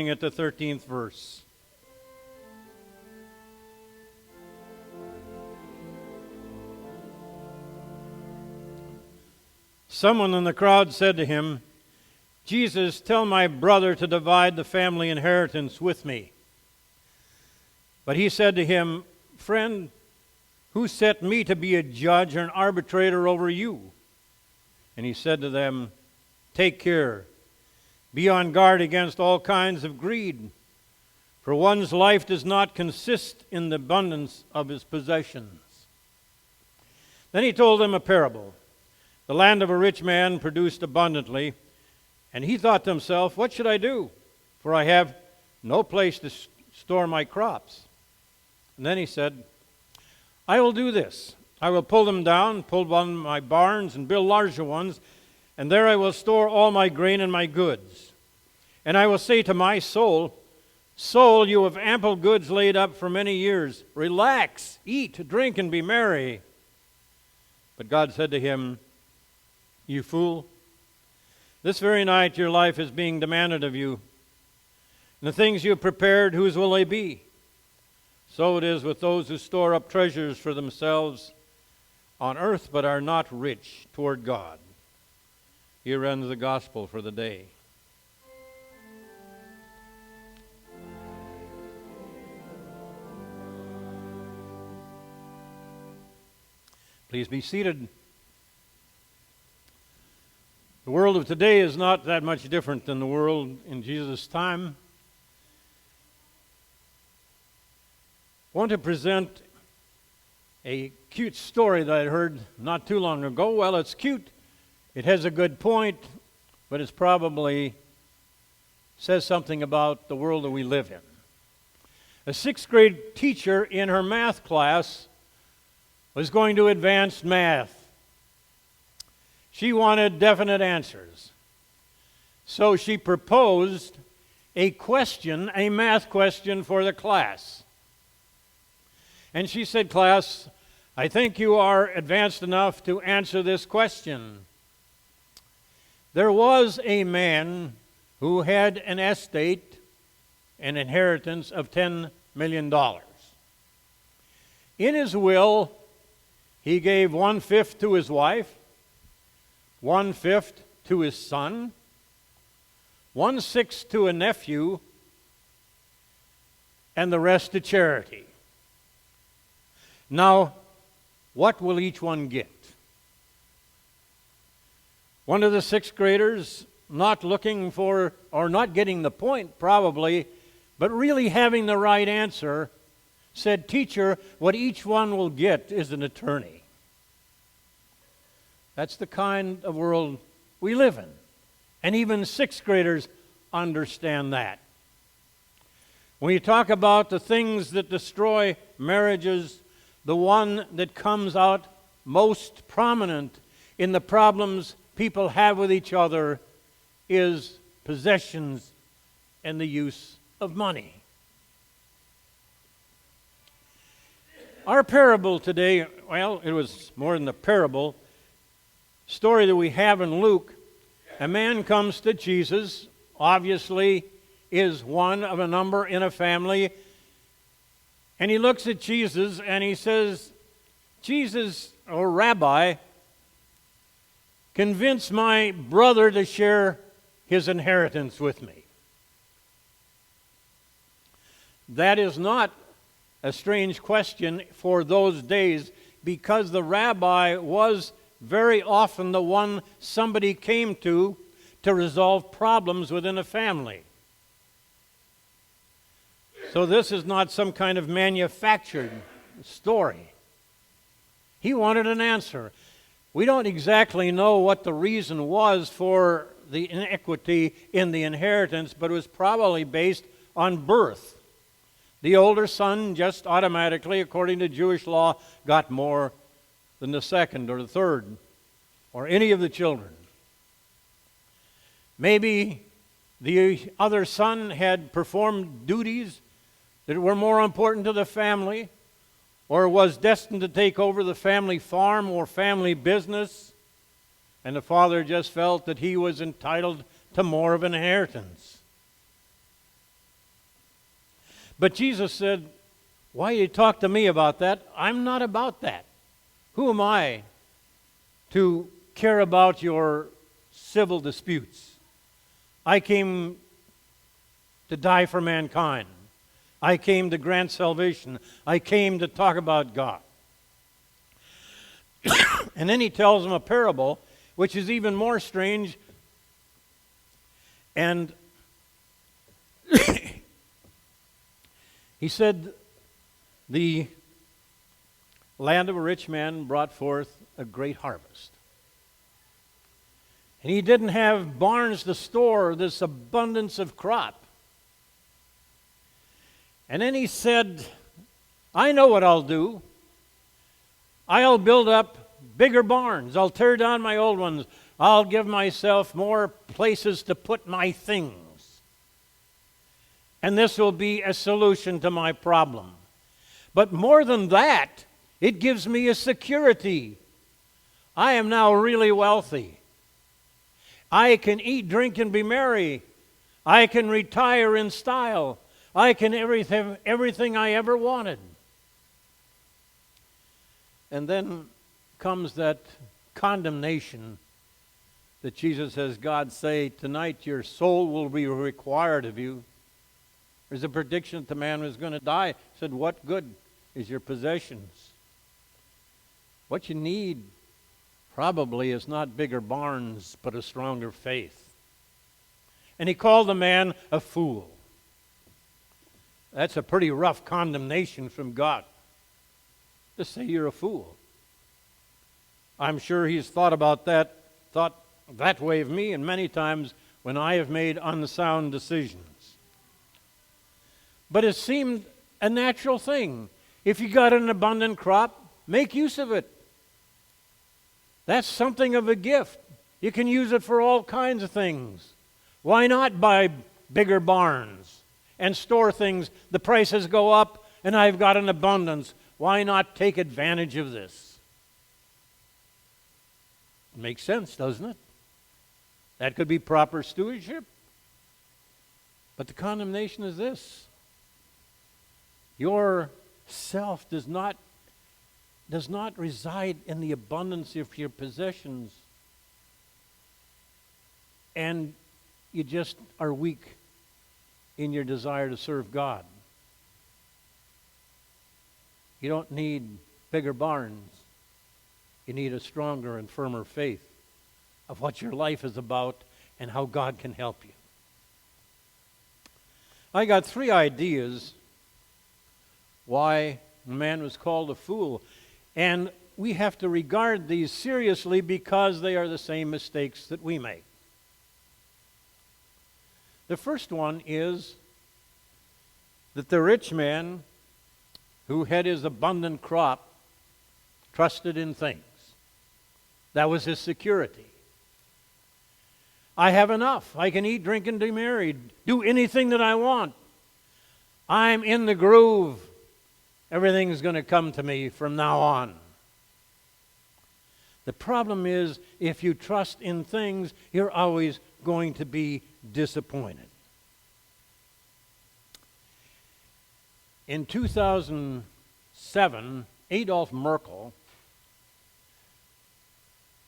at the 13th verse. Someone in the crowd said to him, "Jesus, tell my brother to divide the family inheritance with me." But he said to him, "Friend, who set me to be a judge or an arbitrator over you?" And he said to them, "Take care. Be on guard against all kinds of greed, for one's life does not consist in the abundance of his possessions." Then he told them a parable. The land of a rich man produced abundantly, and he thought to himself, "What should I do? For I have no place to store my crops." And then he said, "I will do this. I will pull them down, pull down my barns, and build larger ones, and there I will store all my grain and my goods. And I will say to my soul, 'Soul, you have ample goods laid up for many years. Relax, eat, drink, and be merry.' But God said to him, 'You fool, this very night your life is being demanded of you. And the things you have prepared, whose will they be?' So it is with those who store up treasures for themselves on earth, but are not rich toward God." Here ends the gospel for the day. Please be seated. The world of today is not that much different than the world in Jesus' time. I want to present a cute story that I heard not too long ago. Well, it's cute. It has a good point, but it probably says something about the world that we live in. A sixth grade teacher in her math class was going to advanced math. She wanted definite answers. So she proposed a question, a math question for the class. And she said, "Class, I think you are advanced enough to answer this question. There was a man who had an estate, an inheritance of $10 million. In his will, he gave 1/5 to his wife, 1/5 to his son, 1/6 to a nephew, and the rest to charity. Now, what will each one get?" One of the sixth graders, not looking for, or not getting the point probably, but really having the right answer, said, "Teacher, what each one will get is an attorney." That's the kind of world we live in. And even sixth graders understand that. When you talk about the things that destroy marriages, the one that comes out most prominent in the problems people have with each other is possessions and the use of money. Our parable today, well, it was more than a parable, story that we have in Luke. A man comes to Jesus, obviously is one of a number in a family, and he looks at Jesus and he says, "Jesus, or Rabbi, convince my brother to share his inheritance with me." That is not a strange question for those days, because the rabbi was very often the one somebody came to resolve problems within a family. So this is not some kind of manufactured story. He wanted an answer. We don't exactly know what the reason was for the inequity in the inheritance, but it was probably based on birth. The older son just automatically, according to Jewish law, got more than the second or the third or any of the children. Maybe the other son had performed duties that were more important to the family, or was destined to take over the family farm or family business, and the father just felt that he was entitled to more of an inheritance. But Jesus said, why you talk to me about that? I'm not about that. Who am I to care about your civil disputes? I came to die for mankind. I came to grant salvation. I came to talk about God. And then he tells them a parable, which is even more strange. And he said, the land of a rich man brought forth a great harvest. And he didn't have barns to store this abundance of crop. And then he said, I know what I'll do. I'll build up bigger barns. I'll tear down my old ones. I'll give myself more places to put my things. And this will be a solution to my problem. But more than that, it gives me a security. I am now really wealthy. I can eat, drink, and be merry. I can retire in style. I can everything I ever wanted. And then comes that condemnation that Jesus says, God say, tonight your soul will be required of you. There's a prediction that the man was going to die. He said, what good is your possessions? What you need probably is not bigger barns, but a stronger faith. And he called the man a fool. That's a pretty rough condemnation from God, to say you're a fool. I'm sure he's thought that way of me, and many times when I have made unsound decisions. But it seemed a natural thing. If you got an abundant crop, make use of it. That's something of a gift. You can use it for all kinds of things. Why not buy bigger barns and store things? The prices go up and I've got an abundance. Why not take advantage of this? It makes sense, doesn't it? That could be proper stewardship. But the condemnation is this. Your self does not reside in the abundance of your possessions. And you just are weak in your desire to serve God. You don't need bigger barns. You need a stronger and firmer faith of what your life is about and how God can help you. I got 3 ideas why man was called a fool. And we have to regard these seriously because they are the same mistakes that we make. The first one is that the rich man who had his abundant crop trusted in things. That was his security. I have enough. I can eat, drink, and be merry. Do anything that I want. I'm in the groove. Everything's going to come to me from now on. The problem is, if you trust in things, you're always going to be disappointed. In 2007, Adolf Merkel,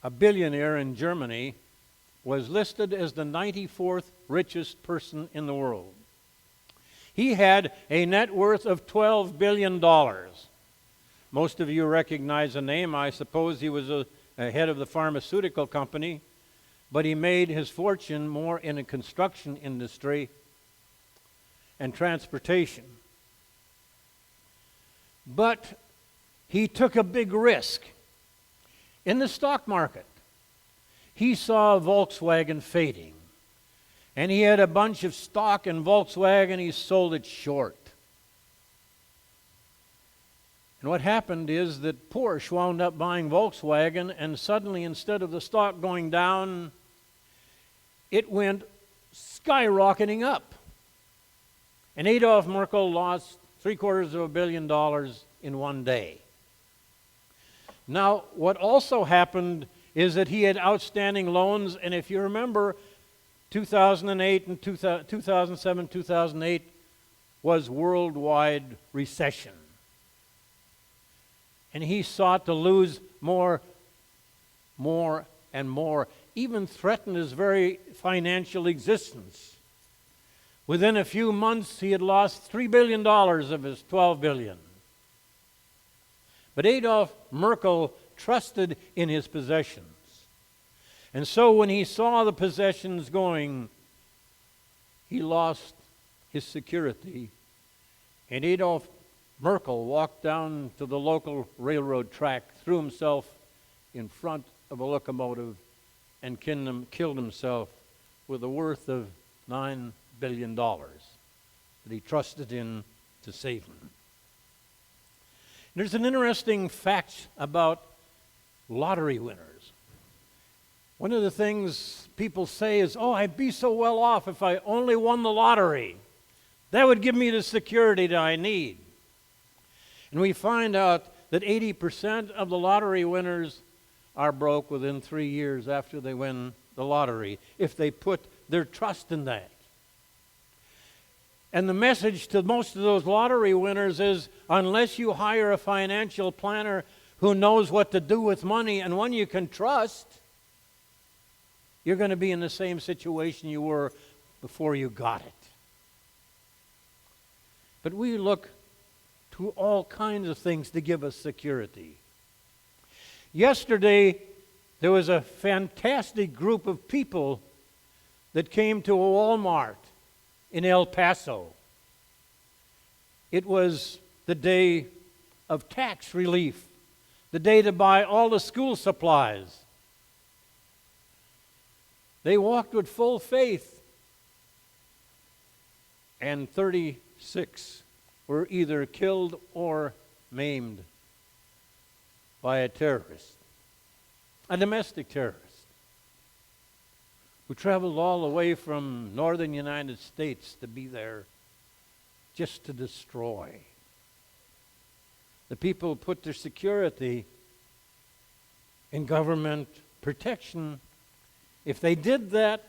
a billionaire in Germany, was listed as the 94th richest person in the world. He had a net worth of $12 billion. Most of you recognize the name. I suppose he was a head of the pharmaceutical company, but he made his fortune more in the construction industry and transportation. But he took a big risk. In the stock market, he saw Volkswagen fading. And he had a bunch of stock in Volkswagen. He sold it short. And what happened is that Porsche wound up buying Volkswagen, and suddenly, instead of the stock going down, it went skyrocketing up. And Adolf Merkel lost $750 million in one day. Now, what also happened is that he had outstanding loans, and if you remember, 2008 and 2007, 2008, was worldwide recession. And he sought to lose more and more, even threatened his very financial existence. Within a few months, he had lost $3 billion of his $12 billion. But Adolf Merkel trusted in his possessions. And so when he saw the possessions going, he lost his security. And Adolf Merkel walked down to the local railroad track, threw himself in front of a locomotive, and killed himself with a worth of $9 billion that he trusted in to save him. There's an interesting fact about lottery winners. One of the things people say is, oh, I'd be so well off if I only won the lottery. That would give me the security that I need. And we find out that 80% of the lottery winners are broke within 3 years after they win the lottery, if they put their trust in that. And the message to most of those lottery winners is, unless you hire a financial planner who knows what to do with money and one you can trust, you're going to be in the same situation you were before you got it. But we look to all kinds of things to give us security. Yesterday, there was a fantastic group of people that came to a Walmart in El Paso. It was the day of tax relief, the day to buy all the school supplies. They walked with full faith, and 36 were either killed or maimed by a terrorist, a domestic terrorist, who traveled all the way from northern United States to be there just to destroy. The people put their security in government protection. If they did that,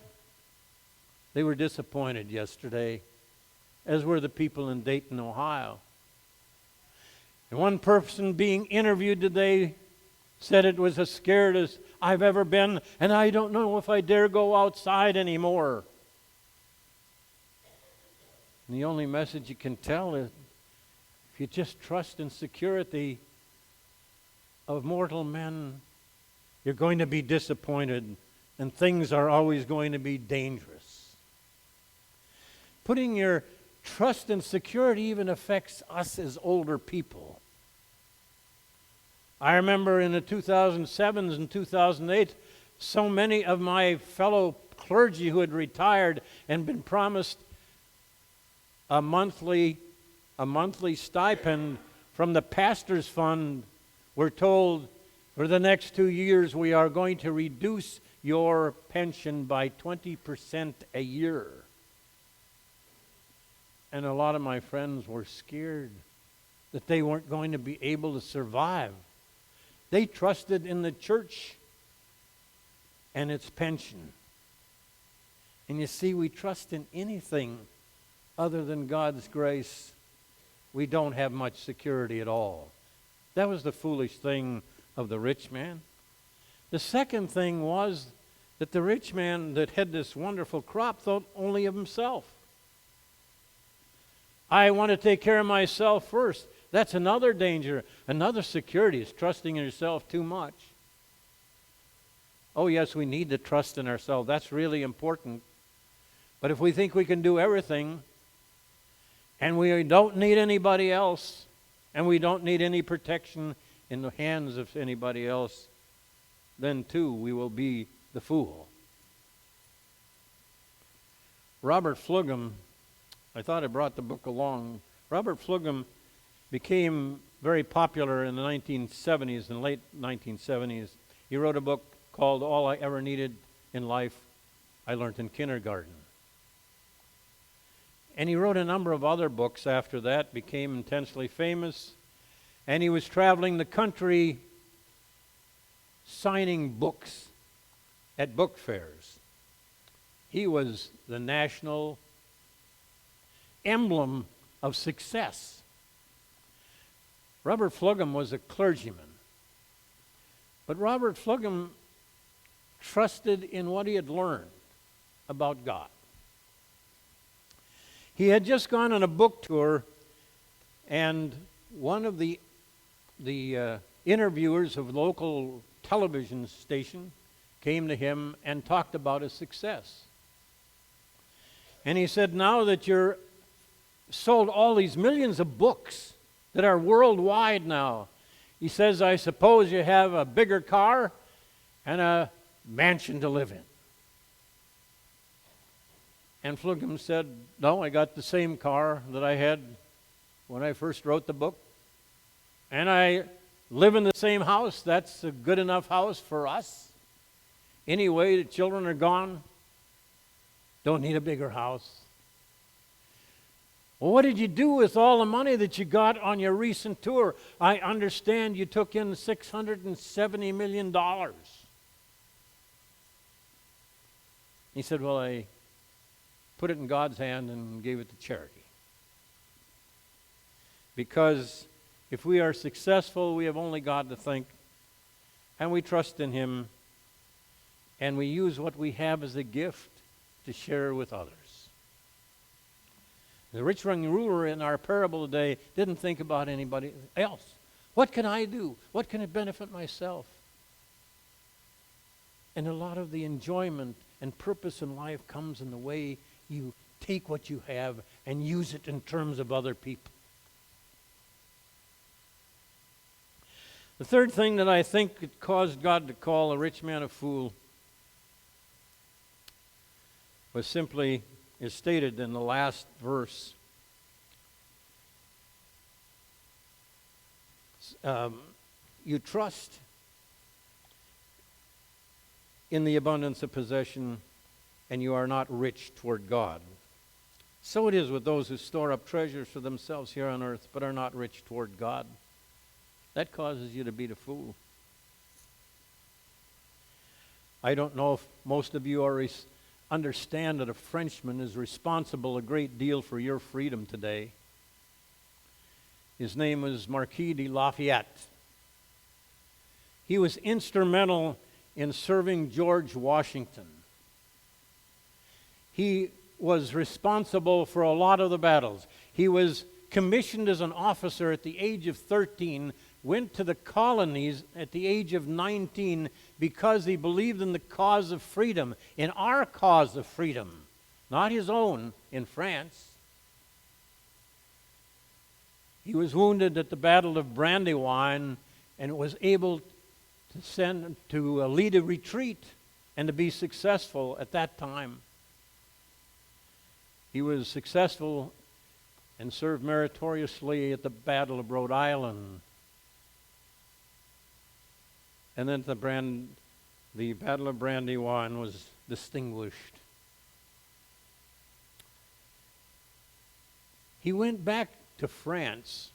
they were disappointed yesterday, as were the people in Dayton, Ohio. And one person being interviewed today said it was as scared as I've ever been, and I don't know if I dare go outside anymore. And the only message you can tell is, if you just trust in security of mortal men, you're going to be disappointed, and things are always going to be dangerous. Putting your trust in security even affects us as older people. I remember in the 2007s and 2008, so many of my fellow clergy who had retired and been promised a monthly stipend from the pastor's fund were told, for the next 2 years we are going to reduce your pension by 20% a year. And a lot of my friends were scared that they weren't going to be able to survive. They trusted in the church and its pension. And you see, we trust in anything other than God's grace, we don't have much security at all. That was the foolish thing of the rich man. The second thing was that the rich man that had this wonderful crop thought only of himself. I want to take care of myself first. That's another danger. Another security is trusting in yourself too much. Oh yes, we need to trust in ourselves. That's really important. But if we think we can do everything, and we don't need anybody else, and we don't need any protection in the hands of anybody else, then too we will be the fool. Robert Flugum, I thought I brought the book along. Robert Flugum became very popular in the 1970s and late 1970s. He wrote a book called All I Ever Needed in Life, I Learned in Kindergarten. And he wrote a number of other books after that, became intensely famous, and he was traveling the country signing books at book fairs. He was the national emblem of success. Robert Flugum was a clergyman. But Robert Flugum trusted in what he had learned about God. He had just gone on a book tour, and one of the interviewers of a local television station came to him and talked about his success. And he said, now that you're sold all these millions of books that are worldwide now, he says, I suppose you have a bigger car and a mansion to live in. And Flugum said, no, I got the same car that I had when I first wrote the book. And I live in the same house. That's a good enough house for us. Anyway, the children are gone. Don't need a bigger house. Well, what did you do with all the money that you got on your recent tour? I understand you took in $670 million. He said, well, I put it in God's hand and gave it to charity. Because if we are successful, we have only God to thank, and we trust in Him, and we use what we have as a gift to share with others. The rich young ruler in our parable today didn't think about anybody else. What can I do? What can it benefit myself? And a lot of the enjoyment and purpose in life comes in the way you take what you have and use it in terms of other people. The third thing that I think it caused God to call a rich man a fool was simply, is stated in the last verse. You trust in the abundance of possession, and you are not rich toward God. So it is with those who store up treasures for themselves here on earth, but are not rich toward God. That causes you to be the fool. I don't know if most of you understand that a Frenchman is responsible a great deal for your freedom today. His name was Marquis de Lafayette. He was instrumental in serving George Washington. He was responsible for a lot of the battles. He was commissioned as an officer at the age of 13, went to the colonies at the age of 19 because he believed in the cause of freedom, in our cause of freedom, not his own in France. He was wounded at the Battle of Brandywine and was able to lead a retreat and to be successful at that time. He was successful and served meritoriously at the Battle of Rhode Island. And then the Battle of Brandywine was distinguished. He went back to France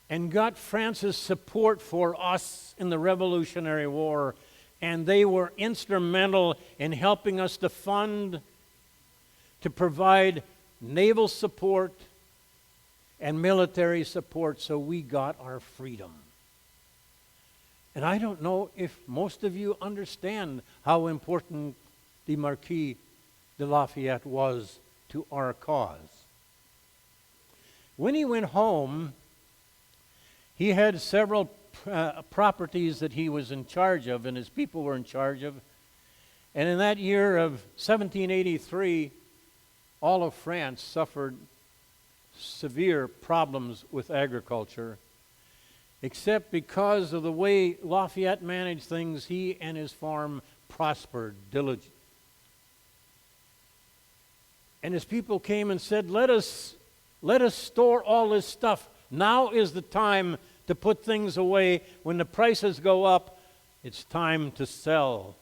and got France's support for us in the Revolutionary War, and they were instrumental in helping us to fund, to provide naval support and military support, so we got our freedom. And I don't know if most of you understand how important the Marquis de Lafayette was to our cause. When he went home, he had several properties that he was in charge of and his people were in charge of. And in that year of 1783, all of France suffered severe problems with agriculture. Except because of the way Lafayette managed things, he and his farm prospered diligently. And his people came and said, let us store all this stuff. Now is the time to put things away. When the prices go up, it's time to sell.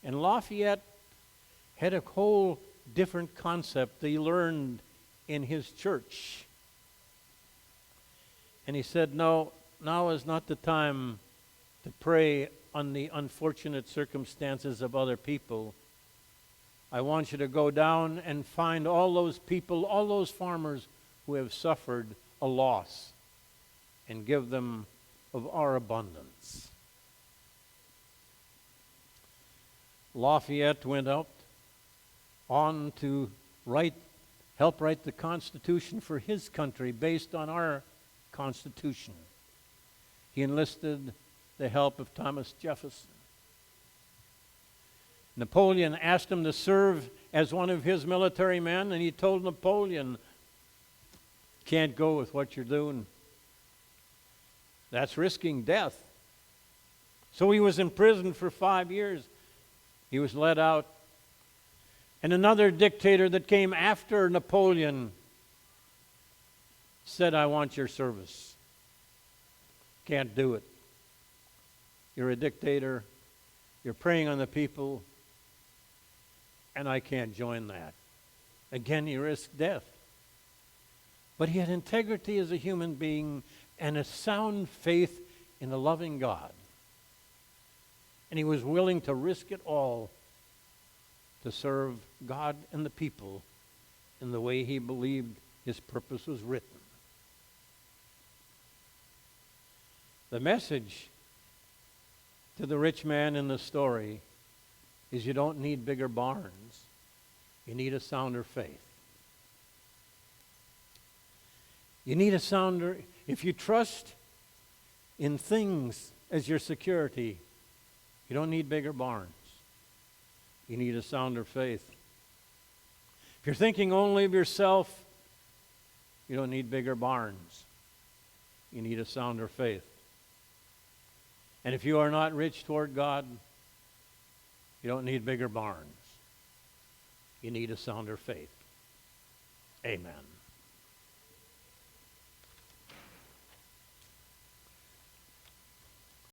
And Lafayette had a whole different concept that he learned in his church. And he said, no, now is not the time to prey on the unfortunate circumstances of other people. I want you to go down and find all those people, all those farmers who have suffered a loss, and give them of our abundance. Lafayette went out on to help write the Constitution for his country based on our Constitution. He enlisted the help of Thomas Jefferson. Napoleon asked him to serve as one of his military men, and he told Napoleon, "Can't go with what you're doing. That's risking death." So he was imprisoned for 5 years. He was let out. And another dictator that came after Napoleon said, "I want your service." Can't do it. You're a dictator. You're preying on the people. And I can't join that. Again, he risked death. But he had integrity as a human being and a sound faith in a loving God. And he was willing to risk it all to serve God and the people in the way he believed his purpose was written. The message to the rich man in the story is you don't need bigger barns. You need a sounder faith. You need a sounder. If you trust in things as your security, you don't need bigger barns. You need a sounder faith. If you're thinking only of yourself, you don't need bigger barns. You need a sounder faith. And if you are not rich toward God, you don't need bigger barns. You need a sounder faith. Amen.